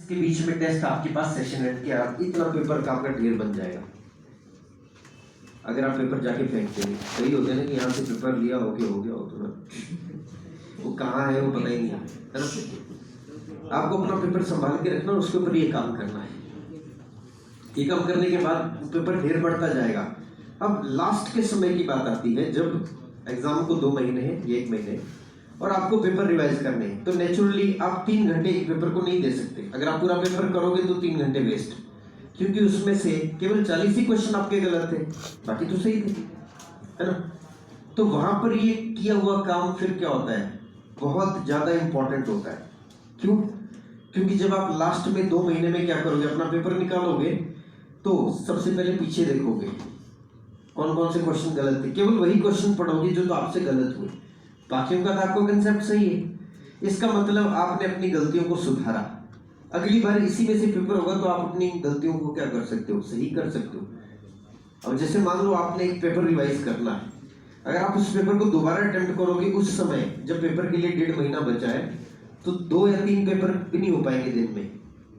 इसके बीच में टेस्ट आपके पास सेशन एंड किया, इतना पेपर का आपका ढेर बन जाएगा। अगर आप पेपर जाके फेंकते नहीं, सही होते हैं ना कि यहाँ से पेपर लिया हो गया हो तो ना वो कहाँ है वो पता ही नहीं है ना। आपको अपना पेपर संभाल के रखना, उसके ऊपर ये काम करना है। ये काम करने के बाद पेपर ढेर बढ़ता जाएगा। अब लास्ट के समय की बात आती है जब एग्जाम को 2 महीने हैं या 1 महीने और आपको पेपर रिवाइज करने हैं, तो नेचुरली आप 3 घंटे एक पेपर को नहीं दे सकते। अगर आप पूरा पेपर करोगे तो 3 घंटे वेस्ट, क्योंकि उसमें से केवल 40 ही क्वेश्चन आपके गलत थे, बाकी तो सही थे, है ना। तो वहां पर ये किया हुआ काम फिर क्या होता है, बहुत ज्यादा इंपॉर्टेंट होता है। क्यों? क्योंकि जब आप लास्ट में 2 महीने में क्या करोगे, अपना पेपर निकालोगे तो सबसे पहले पीछे देखोगे कौन कौन से क्वेश्चन गलत थे, केवल वही क्वेश्चन पढ़ोगे जो तो आपसे गलत हुए, बाकियों का तो आपको कंसेप्ट सही है। इसका मतलब आपने अपनी गलतियों को सुधारा। अगली बार इसी में से पेपर होगा तो आप अपनी गलतियों को क्या कर सकते हो, सही कर सकते हो। अब जैसे मान लो आपने एक पेपर रिवाइज करना है, अगर आप उस पेपर को दोबारा अटेम्प्ट करोगे उस समय जब पेपर के लिए 1.5 महीना बचा है, तो 2 या 3 पेपर भी नहीं हो पाएंगे दिन में।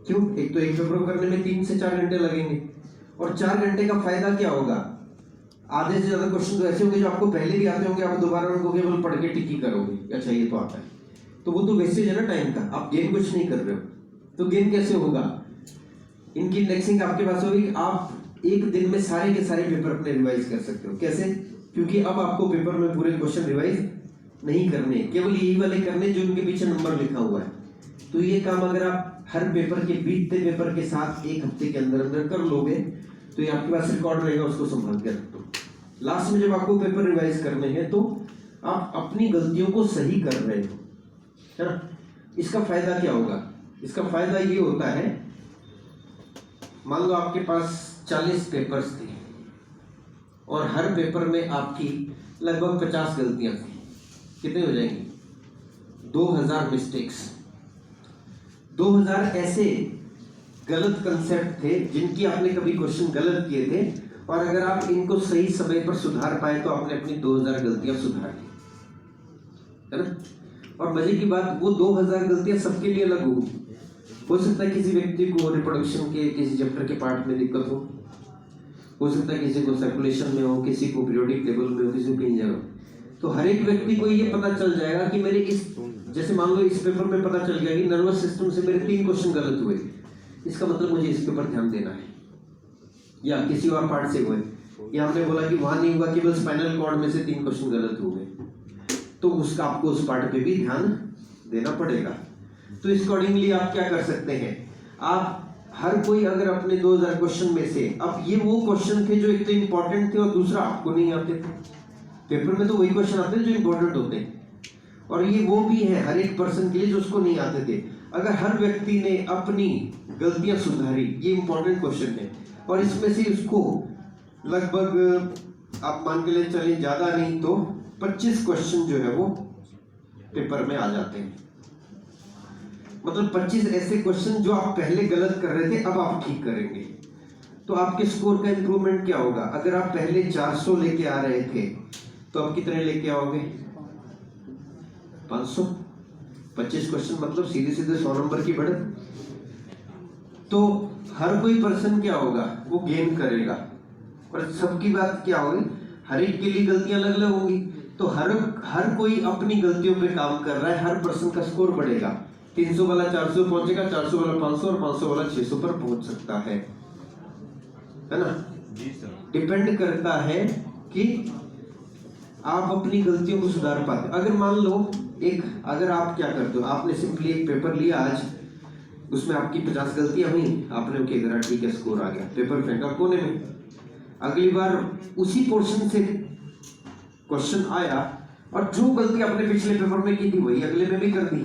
क्यों? एक तो एक पेपर को करने में 3 से 4 घंटे लगेंगे, और 4 घंटे का फायदा क्या होगा, आधे से ज्यादा क्वेश्चन तो ऐसे होंगे जो आपको पहले भी आते होंगे, आप दोबारा उनको केवल पढ़ के टिक ही करोगे, अच्छा ये तो आता है, तो वो तो वेस्टेज है ना टाइम का, आप गेन कुछ नहीं कर रहे हो। तो गेन कैसे होगा, इनकी इंडेक्सिंग आपके पास होगी, आप एक दिन में सारे के सारे पेपर अपने रिवाइज कर सकते हो। कैसे? क्योंकि अब आपको पेपर में पूरे क्वेश्चन रिवाइज नहीं करने, केवल यही वाले करने जो उनके पीछे नंबर लिखा हुआ है। तो ये काम अगर आप हर पेपर के बीतते पेपर के साथ 1 हफ्ते के अंदर अंदर कर लोगे तो ये आपके पास रिकॉर्ड रहेगा, उसको संभाल के रख दो। लास्ट में जब आपको पेपर रिवाइज करने हैं तो आप अपनी गलतियों को सही कर रहे हो, है ना। इसका फायदा क्या होगा, इसका फायदा ये होता है, मान लो आपके पास 40 पेपर्स थे और हर पेपर में आपकी लगभग 50 गलतियां थी, कितने हो जाएंगी, 2000 मिस्टेक्स। 2000 ऐसे गलत कंसेप्ट थे जिनकी आपने कभी क्वेश्चन गलत किए थे, और अगर आप इनको सही समय पर सुधार पाए तो आपने अपनी 2000 गलतियां सुधार ली, है ना। और मजे की बात, वो 2000 गलतियां सबके लिए अलग होगी। हो सकता है किसी व्यक्ति को रिप्रोडक्शन के किसी चैप्टर के पार्ट में दिक्कत हो सकता है किसी को सर्कुलेशन में हो, किसी को पीरियोडिक टेबल में हो, किसी को कहीं जगह। तो हर एक व्यक्ति को ये पता चल जाएगा कि मेरे इस, जैसे मान लो इस पेपर में पता चल गया कि नर्वस सिस्टम से मेरे 3 क्वेश्चन गलत हुए, इसका मतलब मुझे इस पेपर ध्यान देना है, या किसी और पार्ट से हुए, या हमने बोला कि वहां नहीं हुआ, केवल स्पाइनल कॉर्ड में से 3 क्वेश्चन गलत हुए, तो उसका आपको उस पार्ट पे भी ध्यान देना पड़ेगा। तो इस अकॉर्डिंगली आप क्या कर सकते हैं, आप हर कोई अगर अपने 2000 क्वेश्चन में से, अब ये वो क्वेश्चन थे जो एक तो इंपॉर्टेंट थे और दूसरा आपको नहीं आते थे। पेपर में तो वही क्वेश्चन आते हैं जो इंपॉर्टेंट होते हैं, और ये वो भी है हर एक पर्सन के लिए जो उसको नहीं आते थे। अगर हर व्यक्ति ने अपनी गलतियां सुधारी, ये इंपॉर्टेंट क्वेश्चन है, और इसमें से उसको लगभग आप मान के ले चले ज्यादा नहीं तो 25 क्वेश्चन जो है वो पेपर में आ जाते हैं। मतलब 25 ऐसे क्वेश्चन जो आप पहले गलत कर रहे थे अब आप ठीक करेंगे, तो आपके स्कोर का इंप्रूवमेंट क्या होगा। अगर आप पहले 400 लेके आ रहे थे तो अब कितने लेके आओगे, 500। 25 क्वेश्चन मतलब सीधे सीधे 100 नंबर की बढ़त। तो हर कोई पर्सन क्या होगा, वो गेन करेगा, और सबकी बात क्या होगी, हर एक के लिए गलतियां अलग अलग होंगी, तो हर कोई अपनी गलतियों पे काम कर रहा है, हर पर्सन का स्कोर बढ़ेगा। 300 वाला 400 पहुंचेगा, 400 वाला 500 और 500 वाला 600 पर पहुंच सकता है ना। जी सर। डिपेंड करता है कि आप अपनी गलतियों को सुधार पाते। अगर मान लो अगर आप क्या करते हो, आपने सिंपली एक पेपर लिया आज, उसमें आपकी 50 गलतियां हुई, आपने ओके करा, ठीक है, स्कोर आ गया, पेपर फेंका कोने में। अगली बार उसी पोर्शन से क्वेश्चन आया और जो गलती आपने पिछले पेपर में की थी वही अगले में भी कर दी,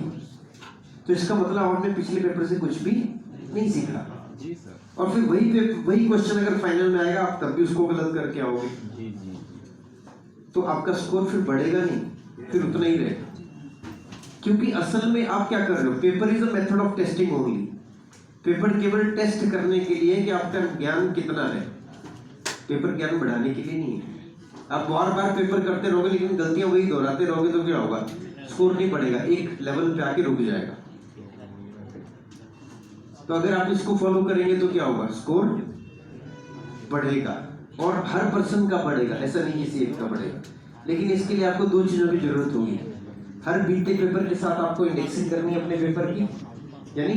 तो इसका मतलब आपने पिछले पेपर से कुछ भी नहीं सीखा। जी सर। और फिर वही क्वेश्चन अगर फाइनल में आएगा आप तब भी उसको गलत करके आओगे। जी जी। तो आपका स्कोर फिर बढ़ेगा नहीं, फिर उतना ही रहेगा। क्योंकि असल में आप क्या कर रहे हो, paper is a method of testing only. Paper केवल टेस्ट करने के लिए है कि आपका ज्ञान कितना है, पेपर ज्ञान बढ़ाने के लिए नहीं है। आप बार बार पेपर करते रहोगे लेकिन गलतियां वही दोहराते रहोगे तो क्या होगा, स्कोर नहीं बढ़ेगा, एक लेवल पे आके रुक जाएगा। तो अगर आप इसको फॉलो करेंगे तो क्या होगा, स्कोर बढ़ेगा और हर पर्सन का बढ़ेगा, ऐसा नहीं किसी एक का बढ़ेगा। लेकिन इसके लिए आपको दो चीजों की जरूरत होगी। हर बीते पेपर के साथ आपको इंडेक्सिंग करनी है अपने पेपर की, यानी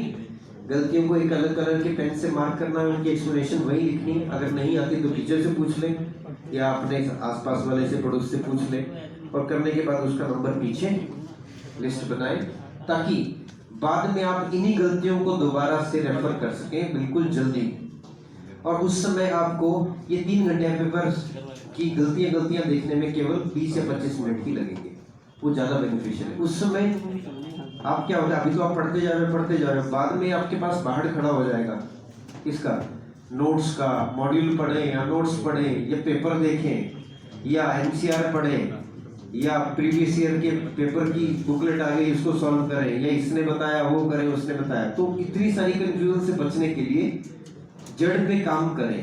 गलतियों को एक अलग कलर के पेन से मार्क करना है, उनकी एक्सप्लेनेशन वही लिखनी है। अगर नहीं आती तो टीचर से पूछ लें या अपने आसपास वाले से, पड़ोस से पूछ लें, और करने के बाद उसका नंबर पीछे लिस्ट बनाएं, ताकि बाद में आप इन्हीं गलतियों को दोबारा से रेफर कर सकें बिल्कुल जल्दी। और उस समय आपको ये 3 घंटे पेपर की गलतियां देखने में केवल 20 या 25 मिनट ही लगेंगे, वो ज़्यादा बेनिफिशियल है। उस समय आप क्या होता है, अभी तो आप पढ़ते जा रहे हो, बाद में आपके पास बाहर खड़ा हो जाएगा इसका, नोट्स का, मॉड्यूल पढ़ें या नोट्स पढ़ें या पेपर देखें या एनसीआर पढ़ें या प्रीवियस ईयर के पेपर की बुकलेट आ गई उसको सॉल्व करें, या इसने बताया वो करें, उसने बताया। तो इतनी सारी कंफ्यूजन से बचने के लिए जड़ पे काम करें,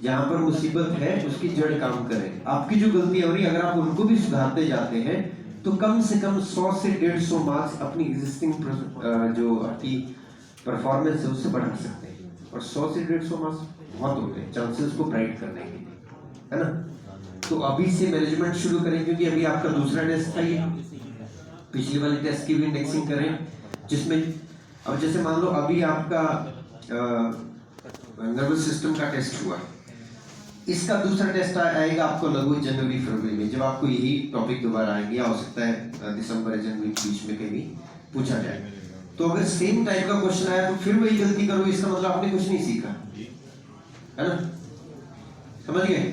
जहां पर मुसीबत है उसकी जड़ काम करें। आपकी जो गलतियां हो रही, अगर आप उनको भी सुधारते जाते हैं तो कम से कम 100 से 150 मार्क्स अपनी एग्जिस्टिंग जो आपकी परफॉर्मेंस है उससे बढ़ा सकते हैं। और 100 से 150 मार्क्स बहुत होते हैं चांसेस को ब्राइट करने के लिए, है ना। तो अभी से मैनेजमेंट शुरू करें, क्योंकि अभी आपका दूसरा टेस्ट था, ये पिछले वाले टेस्ट की भी इंडेक्सिंग करें, जिसमें अब जैसे मान लो अभी आपका नर्वस सिस्टम का टेस्ट हुआ, इसका दूसरा टेस्ट आएगा आपको लगभग जनवरी फरवरी में, जब आपको यही टॉपिक दोबारा आएंगे, या हो सकता है दिसंबर या जनवरी के बीच में कहीं पूछा जाए। तो अगर सेम टाइप का क्वेश्चन आया तो फिर वही गलती करो, इसका मतलब आपने कुछ नहीं सीखा, है ना, समझ गए।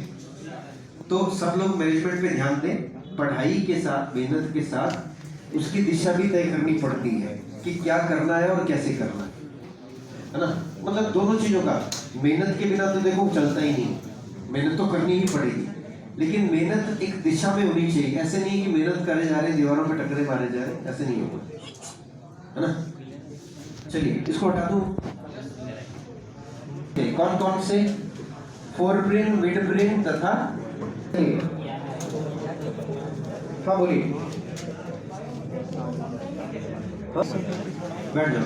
तो सब लोग मैनेजमेंट पे ध्यान दें, पढ़ाई के साथ, मेहनत के साथ उसकी दिशा भी तय करनी पड़ती है कि क्या करना है और कैसे करना है ना। मतलब दोनों चीजों का, मेहनत के बिना तो देखो चलता ही नहीं, मेहनत तो करनी ही पड़ेगी, लेकिन मेहनत एक दिशा में होनी चाहिए। ऐसे नहीं कि मेहनत करे जा रहे, दीवारों पे टकरे मारे जा रहे, ऐसे नहीं होगा, है ना। चलिए इसको हटा दूं। कौन कौन से, फोर ब्रेन, मिड ब्रेन तथा, हाँ बोलिए, बैठ जाओ,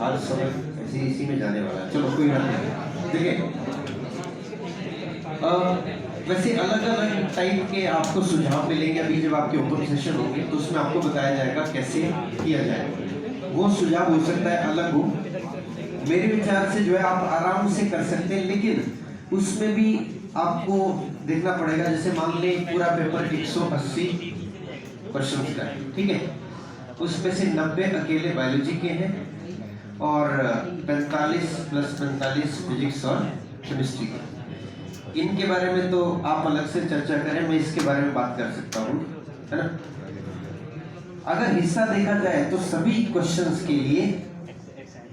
आज समय ऐसे इसी में जाने वाला है। चलो कोई बात नहीं, देखिए वैसे अलग अलग टाइप के आपको सुझाव मिलेंगे अभी जब आपके ओपन सेशन होंगे, तो उसमें आपको बताया जाएगा कैसे किया जाए। वो सुझाव हो सकता है अलग हो, मेरे विचार से जो है आप आराम से कर सकते हैं, लेकिन उसमें भी आपको देखना पड़ेगा। जैसे मान लें पूरा पेपर 180 क्वेश्चन का है, ठीक है, उसमें से 90 अकेले बायोलॉजी के हैं और 45 + 45 फिजिक्स और केमिस्ट्री के। इनके बारे में तो आप अलग से चर्चा करें, मैं इसके बारे में बात कर सकता हूँ, है ना। अगर हिस्सा देखा जाए तो सभी क्वेश्चंस के लिए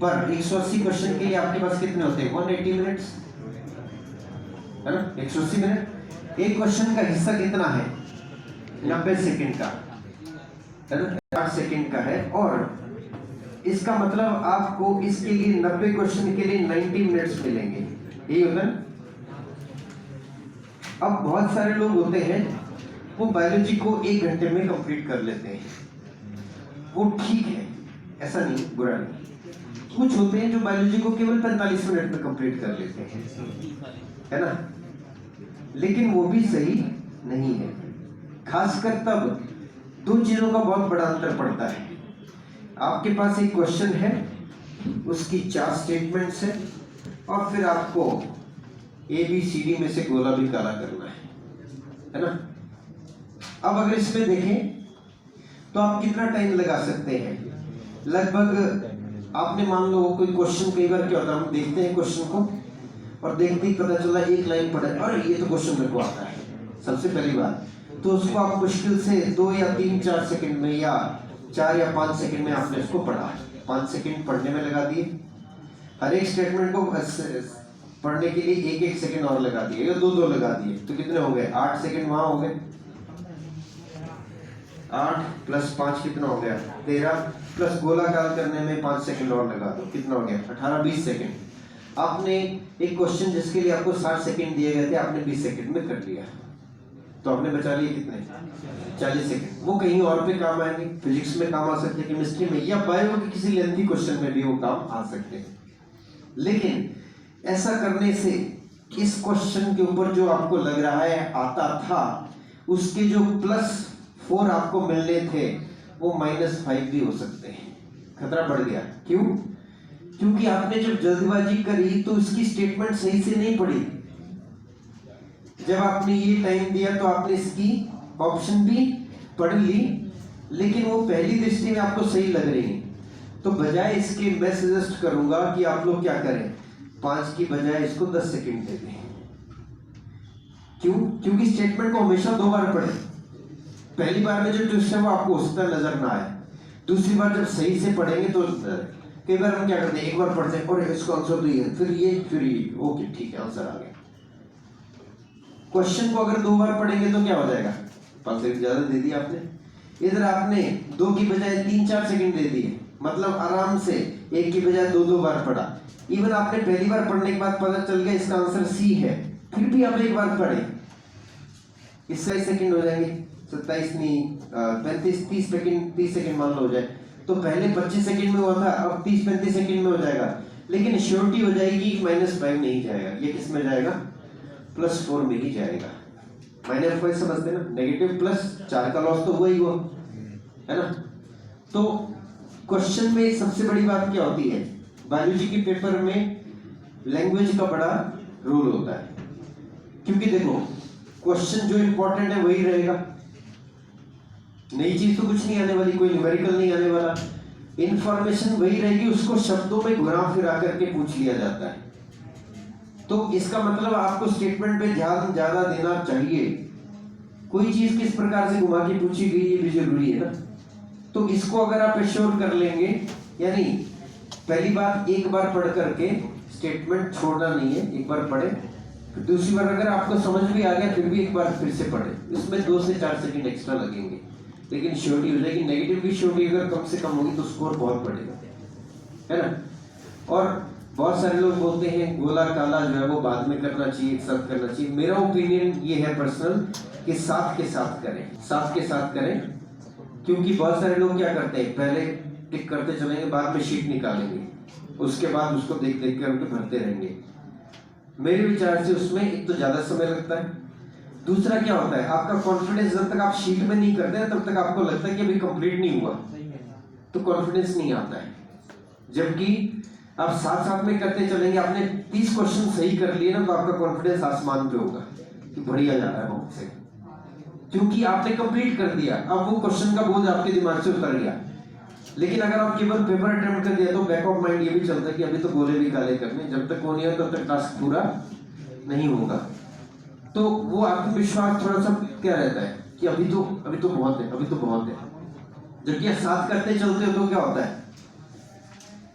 पर 180 क्वेश्चन के लिए आपके पास कितने होते हैं, 180 मिनट्स, है ना, 180 मिनट। एक क्वेश्चन का हिस्सा कितना है, 90 सेकंड का, है ना, 60 सेकंड का है। और इसका मतलब आपको इसके लिए 90 क्वेश्चन के लिए 90 मिनट्स मिलेंगे, यही होता है। अब बहुत सारे लोग होते हैं वो बायोलॉजी को 1 घंटे में कंप्लीट कर लेते हैं, वो ठीक है, ऐसा नहीं, बुरा नहीं। कुछ होते हैं जो बायोलॉजी को केवल 45 मिनट में कंप्लीट कर लेते हैं, है ना, लेकिन वो भी सही नहीं है। खासकर तब दो चीजों का बहुत बड़ा अंतर पड़ता है। आपके पास एक क्वेश्चन है, उसकी 4 स्टेटमेंट्स है, और फिर आपको ABCD में से गोला भी काला करना है ना। अब अगर इसमें देखें तो आप कितना टाइम लगा सकते हैं, लगभग आपने मान लो कोई क्वेश्चन, कई बार क्या होता है हम देखते हैं क्वेश्चन को और देखते ही पता चला एक लाइन पढ़ा, अरे ये तो क्वेश्चन मेरे को आता है, सबसे पहली बात, तो उसको आप मुश्किल से 2 या 3-4 सेकंड में या 4 या 5 सेकंड में आपने उसको पढ़ा, 5 सेकंड पढ़ने में लगा दिए, हर एक स्टेटमेंट को पढ़ने के लिए 1-1 सेकंड और लगा दिए या 2-2 लगा दिए, तो कितने हो गए, 8 सेकंड वहां हो गए, 8 + 5 कितना हो गया, 13, प्लस गोलाकार करने में 5 सेकंड और लगा दो, कितना हो गया, 18-20 सेकंड। आपने एक क्वेश्चन जिसके लिए आपको 60 सेकंड दिए गए थे, आपने 20 सेकंड में कर लिया, तो आपने बचा लिए कितने 40 सेकंड। वो कहीं और पे काम आएंगे, फिजिक्स में काम आ सकते हैं, केमिस्ट्री में, या बायो के किसी लेंथी क्वेश्चन में भी वो काम आ सकते हैं। लेकिन ऐसा करने से इस क्वेश्चन के ऊपर जो आपको लग रहा है आता था, उसके जो +4 आपको मिलने थे वो -5 भी हो सकते हैं। खतरा बढ़ गया। क्यों? क्योंकि आपने जब जल्दबाजी करी तो इसकी स्टेटमेंट सही से नहीं पढ़ी। जब आपने ये टाइम दिया तो आपने इसकी ऑप्शन भी पढ़ ली, लेकिन वो पहली दृष्टि में आपको सही लग रही है। तो बजाय इसके मैं सजेस्ट करूंगा कि आप लोग क्या करें, 5 की बजाय इसको 10 सेकंड दे दें। क्यों? क्योंकि स्टेटमेंट को हमेशा 2 बार पढ़ें। पहली बार में जो ट्विस्ट है वो आपको उस तरह नजर ना आए, दूसरी बार जब सही से पढ़ेंगे तो कई बार हम क्या करते हैं, एक बार पढ़ते हैं और इसका आंसर तो ये, फिर ये, ओके ठीक है आंसर आ गया। क्वेश्चन को अगर 2 बार पढ़ेंगे तो क्या हो जाएगा, 5 सेकंड ज्यादा दे दिया आपने। इधर आपने 2 की बजाय 3-4 सेकंड दे दिए, मतलब आराम से 1 की बजाय 2 बार पढ़ा। इवन आपने पहली बार पढ़ने के बाद पता चल गया इसका आंसर सी है, फिर भी आप एक बार पढ़े, इससे सेकंड हो जाएंगे 27 नहीं 35 30 सेकंड मान लो हो जाए। तो पहले 25 सेकंड में हुआ था, अब 30-35 सेकंड में हो जाएगा, लेकिन श्योरिटी हो जाएगी -5 नहीं जाएगा, ये किस में जाएगा, +4 में ही जाएगा। -5 समझते ना, नेगेटिव +4 का लॉस तो हुआ ही हुआ है ना। तो क्वेश्चन में सबसे बड़ी बात क्या होती है, बायोलॉजी के पेपर में लैंग्वेज का बड़ा रोल होता है। क्योंकि देखो क्वेश्चन जो इंपॉर्टेंट है वही रहेगा, नई चीज तो कुछ नहीं आने वाली, कोई न्यूमेरिकल नहीं आने वाला, इंफॉर्मेशन वही रहेगी, उसको शब्दों में घुरा फिरा करके पूछ लिया जाता है। तो इसका मतलब आपको स्टेटमेंट पे ध्यान ज्यादा देना चाहिए। कोई चीज किस प्रकार से घुमा के पूछी गई ये भी जरूरी है ना। तो इसको अगर आप एश्योर कर लेंगे, यानी पहली बात एक बार पढ़ करके स्टेटमेंट छोड़ना नहीं है, एक बार पढ़े, फिर दूसरी बार अगर आपको समझ भी आ गया फिर भी एक बार फिर से पढ़े, इसमें 2 से 4 सेकंड एक्स्ट्रा लगेंगे, लेकिन श्योरिटी हो जाएगी। नेगेटिव की श्योरिटी अगर कम से कम होगी तो स्कोर बहुत बढ़ेगा, है ना। और बहुत सारे लोग बोलते हैं गोला काला जो है वो बाद में करना चाहिए, एक साथ करना चाहिए। मेरा ओपिनियन ये है पर्सनल कि साथ के साथ करें, साथ के साथ करें। क्योंकि बहुत सारे लोग क्या करते हैं, पहले टिक करते चलेंगे, बाद में शीट निकालेंगे, उसके बाद उसको देख देख कर उनके भरते रहेंगे। मेरे विचार से उसमें एक तो ज्यादा समय लगता है, दूसरा क्या होता है, आपका कॉन्फिडेंस जब तक आप शीट में नहीं करते हैं तब तक आपको लगता है कि अभी कंप्लीट नहीं हुआ, तो कॉन्फिडेंस नहीं आता है। जबकि आप साथ साथ में करते चलेंगे, आपने 30 क्वेश्चन सही कर लिए ना, तो आपका कॉन्फिडेंस आसमान पे होगा कि बढ़िया जा रहा है बहुत से, क्योंकि आपने कंप्लीट कर दिया। अब वो क्वेश्चन का बोझ आपके दिमाग से उतर गया। लेकिन अगर आप केवल पेपर अटेम्प्ट कर दिया तो बैक ऑफ माइंड ये भी चलता है कि अभी तो गोले भी काले करने, जब तक वो नहीं है तब तक टास्क पूरा नहीं होगा। तो वो आत्मविश्वास थोड़ा सा क्या रहता है कि अभी तो बहुत है, अभी तो बहुत है। जबकि साथ करते चलते हो तो क्या होता है,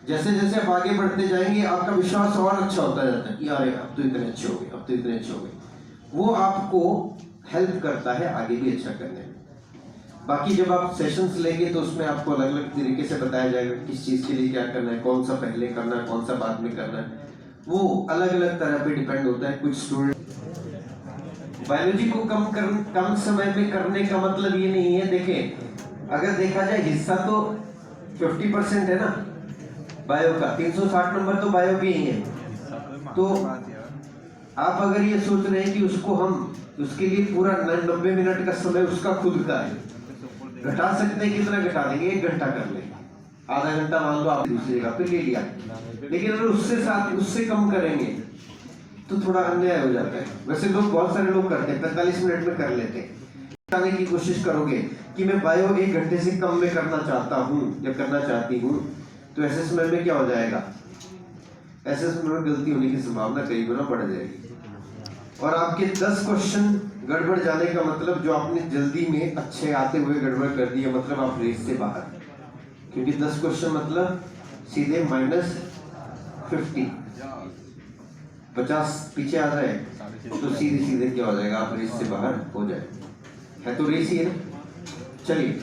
जैसे जैसे आप आगे बढ़ते जाएंगे आपका विश्वास और अच्छा होता जाता है कि अरे अब तो इतने अच्छे हो गए, अब तो इतने अच्छे हो गए। वो आपको हेल्प करता है आगे भी अच्छा करने में। बाकी जब आप सेशंस लेंगे तो उसमें आपको अलग अलग तरीके से बताया जाएगा किस चीज़ के लिए क्या करना है, कौन सा पहले करना है, कौन सा बाद में करना है। वो अलग अलग तरह पे डिपेंड होता है। कुछ स्टूडेंट बायोलॉजी को कम समय में करने का मतलब ये नहीं है, देखें अगर देखा जाए हिस्सा तो 50% है ना बायो का, 360 नंबर तो बायो के ही है। तो आप अगर ये सोच रहे हैं कि उसको हम उसके लिए पूरा 90 मिनट का समय उसका खुद का है, घटा सकते हैं, कितना घटा देंगे, 1 घंटा कर लेंगे, आधा घंटा मान लो आप दूसरी जगह पे ले लिया। लेकिन अगर उससे कम करेंगे तो थोड़ा अन्याय हो जाता है। वैसे लोग बहुत सारे लोग करते हैं 45 मिनट में कर लेते हैं। बताने की कोशिश करोगे कि मैं बायो 1 घंटे से कम में करना चाहता हूँ या करना चाहती हूँ, तो ऐसे समय में क्या हो जाएगा, ऐसे समय में गलती होने की संभावना कई गुना बढ़ जाएगी। और आपके 10 क्वेश्चन गड़बड़ जाने का मतलब जो आपने जल्दी में अच्छे आते हुए गड़बड़ कर दिया, मतलब आप रेस से बाहर। क्योंकि 10 क्वेश्चन मतलब सीधे -50, 50 पीछे आ जाए तो सीधे सीधे क्या हो जाएगा, आप रेस से बाहर हो जाए। है तो रेस ही है ना। चलिए